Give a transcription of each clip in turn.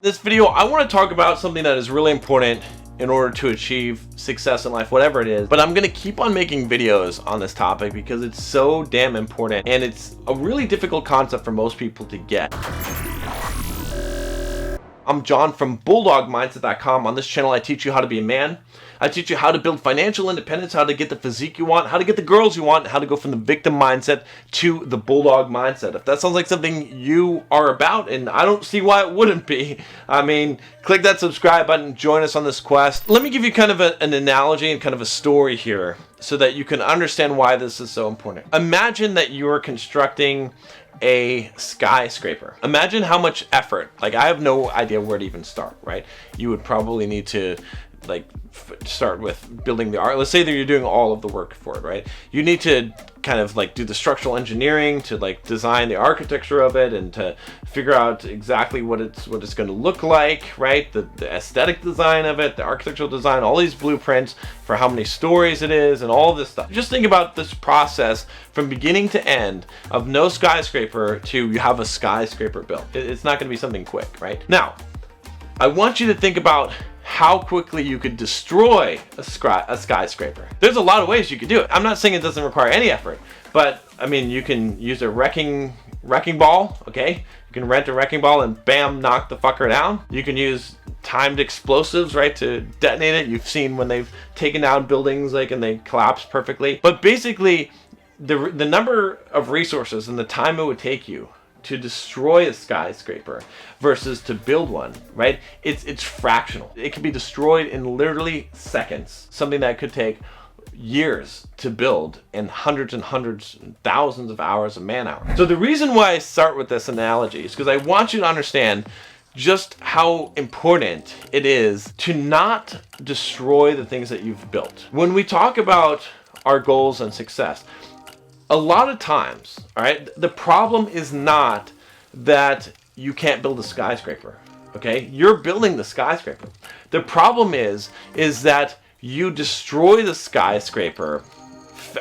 This video, I want to talk about something that is really important in order to achieve success in life, whatever it is. But I'm going to keep on making videos on this topic because it's so damn important and it's a really difficult concept for most people to get. I'm John from BulldogMindset.com. On this channel, I teach you how to be a man. I teach you how to build financial independence, how to get the physique you want, how to get the girls you want, how to go from the victim mindset to the bulldog mindset. If that sounds like something you are about, and I don't see why it wouldn't be, I mean, click that subscribe button, join us on this quest. Let me give you kind of an analogy and kind of a story here so that you can understand why this is so important. Imagine that you're constructing a skyscraper. Imagine how much effort, like I have no idea where to even start, right? You would probably need to start with building the art. Let's say that you're doing all of the work for it, right? You need to kind of do the structural engineering to design the architecture of it and to figure out exactly what it's going to look like, right? The aesthetic design of it, the architectural design, all these blueprints for how many stories it is and all this stuff. Just think about this process from beginning to end of no skyscraper to you have a skyscraper built. It's not going to be something quick, right? Now, I want you to think about how quickly you could destroy a skyscraper. There's a lot of ways you could do it. I'm not saying it doesn't require any effort, but I mean, you can use a wrecking ball, okay? You can rent a wrecking ball and bam, knock the fucker down. You can use timed explosives, right, to detonate it. You've seen when they've taken down buildings and they collapse perfectly. But basically, the number of resources and the time it would take you to destroy a skyscraper versus to build one, right? It's fractional. It can be destroyed in literally seconds. Something that could take years to build and hundreds and thousands of hours of man hours. So the reason why I start with this analogy is because I want you to understand just how important it is to not destroy the things that you've built. When we talk about our goals and success, a lot of times, all right, the problem is not that you can't build a skyscraper, okay? You're building the skyscraper. The problem is that you destroy the skyscraper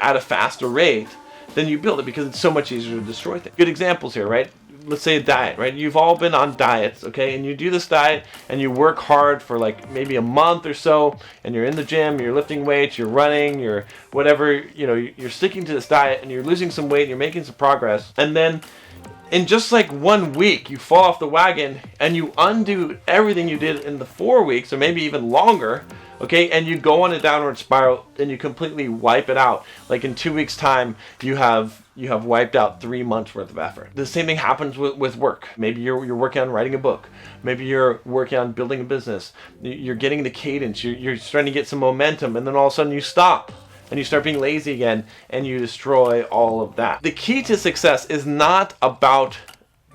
at a faster rate than you build it because it's so much easier to destroy things. Good examples here, right? Let's say a diet, right? You've all been on diets, okay? And you do this diet and you work hard for maybe a month or so, and you're in the gym, you're lifting weights, you're running, you're whatever, you're sticking to this diet and you're losing some weight and you're making some progress. And then in just 1 week, you fall off the wagon and you undo everything you did in the 4 weeks or maybe even longer, okay? And you go on a downward spiral and you completely wipe it out. In 2 weeks time, you have wiped out 3 months worth of effort. The same thing happens with work. Maybe you're working on writing a book. Maybe you're working on building a business. You're getting the cadence. You're starting to get some momentum, and then all of a sudden you stop and you start being lazy again and you destroy all of that. The key to success is not about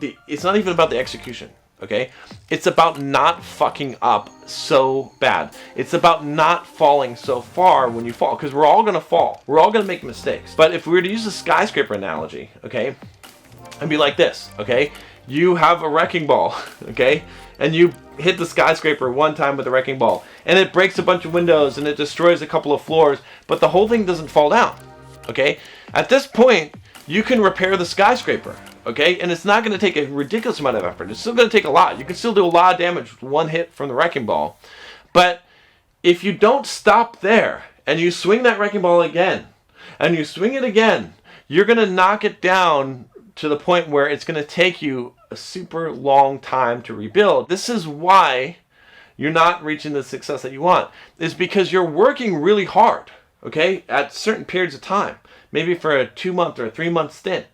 it's not even about the execution. Okay? It's about not fucking up so bad. It's about not falling so far when you fall, because we're all gonna fall. We're all gonna make mistakes. But if we were to use a skyscraper analogy, okay, and be like this, okay? You have a wrecking ball, okay? And you hit the skyscraper one time with a wrecking ball, and it breaks a bunch of windows and it destroys a couple of floors, but the whole thing doesn't fall down, okay? At this point, you can repair the skyscraper. Okay, and it's not going to take a ridiculous amount of effort. It's still going to take a lot. You can still do a lot of damage with one hit from the wrecking ball. But if you don't stop there and you swing that wrecking ball again and you swing it again, you're going to knock it down to the point where it's going to take you a super long time to rebuild. This is why you're not reaching the success that you want, is because you're working really hard, okay, at certain periods of time, maybe for a 2-month or a 3-month stint.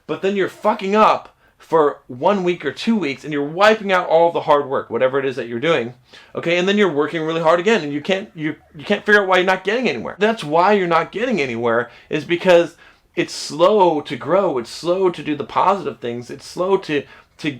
But then you're fucking up for 1 week or 2 weeks and you're wiping out all of the hard work, whatever it is that you're doing, okay? And then you're working really hard again and you can't figure out why you're not getting anywhere. That's why you're not getting anywhere, is because it's slow to grow, it's slow to do the positive things, it's slow to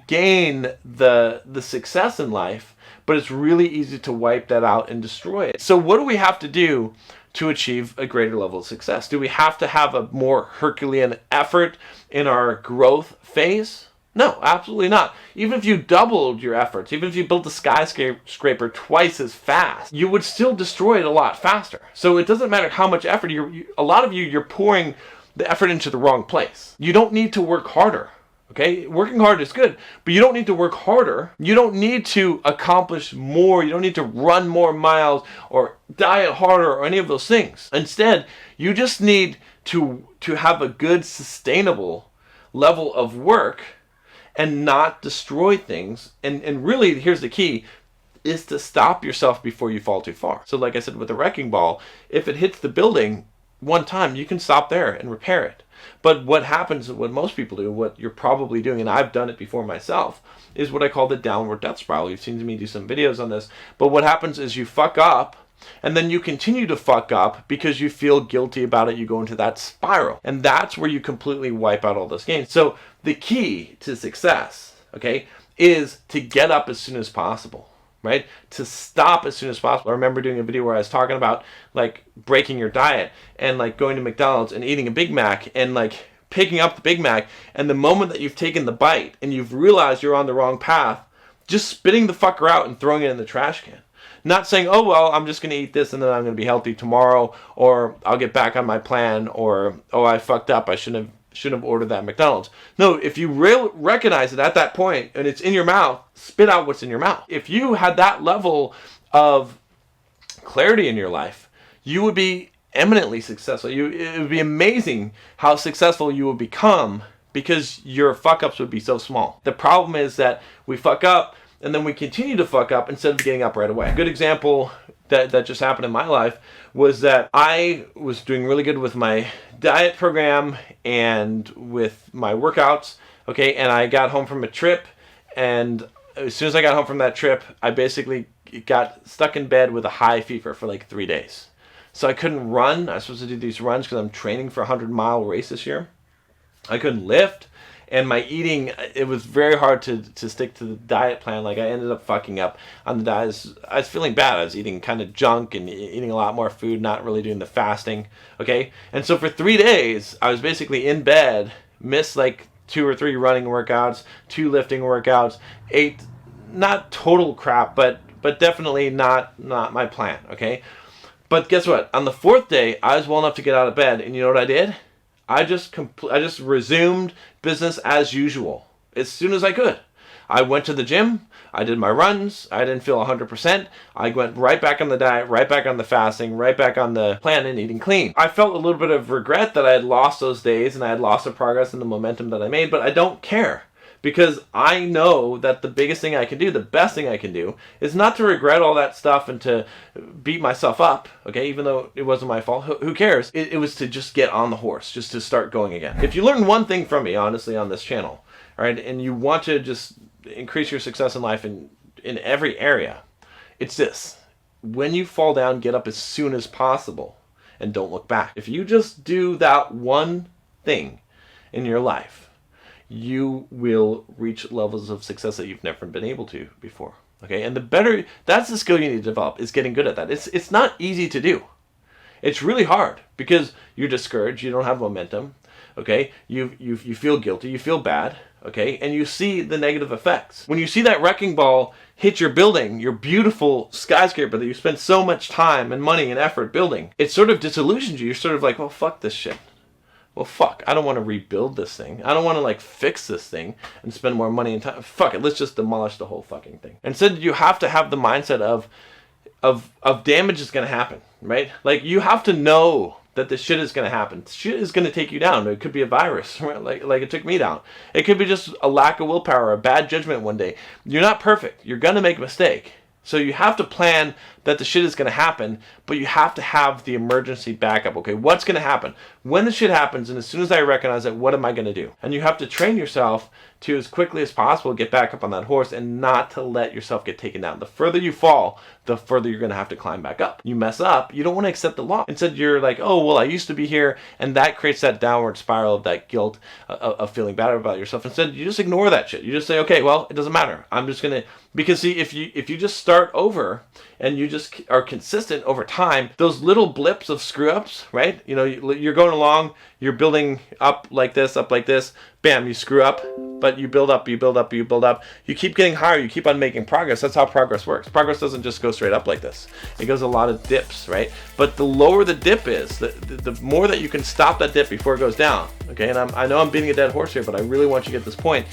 gain the success in life, but it's really easy to wipe that out and destroy it. So what do we have to do to achieve a greater level of success? Do we have to have a more Herculean effort in our growth phase? No, absolutely not. Even if you doubled your efforts, even if you built the skyscraper twice as fast, you would still destroy it a lot faster. So it doesn't matter how much effort a lot of you're pouring the effort into the wrong place. You don't need to work harder. Okay, working hard is good, but you don't need to work harder. You don't need to accomplish more. You don't need to run more miles or diet harder or any of those things. Instead, you just need to have a good, sustainable level of work and not destroy things. And really, here's the key, is to stop yourself before you fall too far. So like I said with the wrecking ball, if it hits the building one time, you can stop there and repair it. But what happens, what most people do, what you're probably doing, and I've done it before myself, is what I call the downward death spiral. You've seen me do some videos on this. But what happens is you fuck up, and then you continue to fuck up because you feel guilty about it. You go into that spiral. And that's where you completely wipe out all those gains. So the key to success, okay, is to get up as soon as possible. Right? To stop as soon as possible. I remember doing a video where I was talking about like breaking your diet and like going to McDonald's and eating a Big Mac and like picking up the Big Mac, and the moment that you've taken the bite and you've realized you're on the wrong path, just spitting the fucker out and throwing it in the trash can. Not saying, oh, well, I'm just going to eat this and then I'm going to be healthy tomorrow, or I'll get back on my plan, or, oh, I fucked up, I shouldn't have ordered that McDonald's. No, if you recognize it at that point and it's in your mouth, spit out what's in your mouth. If you had that level of clarity in your life, you would be eminently successful. It would be amazing how successful you would become because your fuck-ups would be so small. The problem is that we fuck up and then we continue to fuck up instead of getting up right away. A good example that just happened in my life was that I was doing really good with my diet program and with my workouts, okay, and I got home from a trip, and as soon as I got home from that trip, I basically got stuck in bed with a high fever for like 3 days. So I couldn't run. I was supposed to do these runs because I'm training for a 100-mile race this year. I couldn't lift. And my eating, it was very hard to stick to the diet plan. Like, I ended up fucking up on the diet. I was feeling bad. I was eating kind of junk and eating a lot more food, not really doing the fasting, okay? And so for 3 days, I was basically in bed, missed like 2 or 3 running workouts, 2 lifting workouts, ate not total crap, but definitely not my plan, okay? But guess what? On the 4th day, I was well enough to get out of bed, and you know what I did? I just resumed business as usual as soon as I could. I went to the gym. I did my runs. I didn't feel 100%. I went right back on the diet, right back on the fasting, right back on the plan and eating clean. I felt a little bit of regret that I had lost those days and I had lost the progress and the momentum that I made, but I don't care. Because I know that the biggest thing I can do, the best thing I can do, is not to regret all that stuff and to beat myself up, okay, even though it wasn't my fault. Who cares? It was to just get on the horse, just to start going again. If you learn one thing from me, honestly, on this channel, all right, and you want to just increase your success in life in every area, it's this. When you fall down, get up as soon as possible and don't look back. If you just do that one thing in your life, you will reach levels of success that you've never been able to before. Okay, and the better, that's the skill you need to develop, is getting good at that. It's not easy to do. It's really hard because you're discouraged, you don't have momentum, okay? You feel guilty, you feel bad, okay? And you see the negative effects. When you see that wrecking ball hit your building, your beautiful skyscraper that you spent so much time and money and effort building, it sort of disillusions you. You're sort of like, well, fuck this shit. Well, fuck, I don't want to rebuild this thing. I don't want to, like, fix this thing and spend more money and time. Fuck it, let's just demolish the whole fucking thing. Instead, you have to have the mindset of damage is going to happen, right? Like, you have to know that this shit is going to happen. Shit is going to take you down. It could be a virus, right? like it took me down. It could be just a lack of willpower, a bad judgment one day. You're not perfect. You're going to make a mistake. So you have to plan that the shit is going to happen, but you have to have the emergency backup. Okay, what's going to happen? When the shit happens, and as soon as I recognize it, what am I going to do? And you have to train yourself to, as quickly as possible, get back up on that horse and not to let yourself get taken down. The further you fall, the further you're going to have to climb back up. You mess up, you don't want to accept the loss. Instead, you're like, oh, well, I used to be here, and that creates that downward spiral of that guilt, of feeling bad about yourself. Instead, you just ignore that shit. You just say, okay, well, it doesn't matter. I'm just going to, because see, if you just start over and you just are consistent over time, those little blips of screw ups, right? You know, you're going along, you're building up like this, bam, you screw up, but you build up, you build up, you build up. You keep getting higher, you keep on making progress. That's how progress works. Progress doesn't just go straight up like this. It goes a lot of dips, right? But the lower the dip is, the more that you can stop that dip before it goes down, okay? And I know I'm beating a dead horse here, but I really want you to get this point.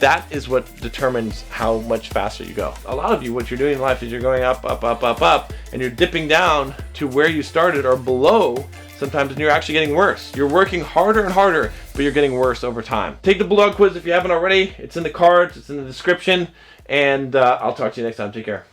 That is what determines how much faster you go. A lot of you, what you're doing in life is you're going up, up, up, up, up, and you're dipping down to where you started or below sometimes, and you're actually getting worse. You're working harder and harder, but you're getting worse over time. Take the Bulldog quiz if you haven't already. It's in the cards, it's in the description, and I'll talk to you next time. Take care.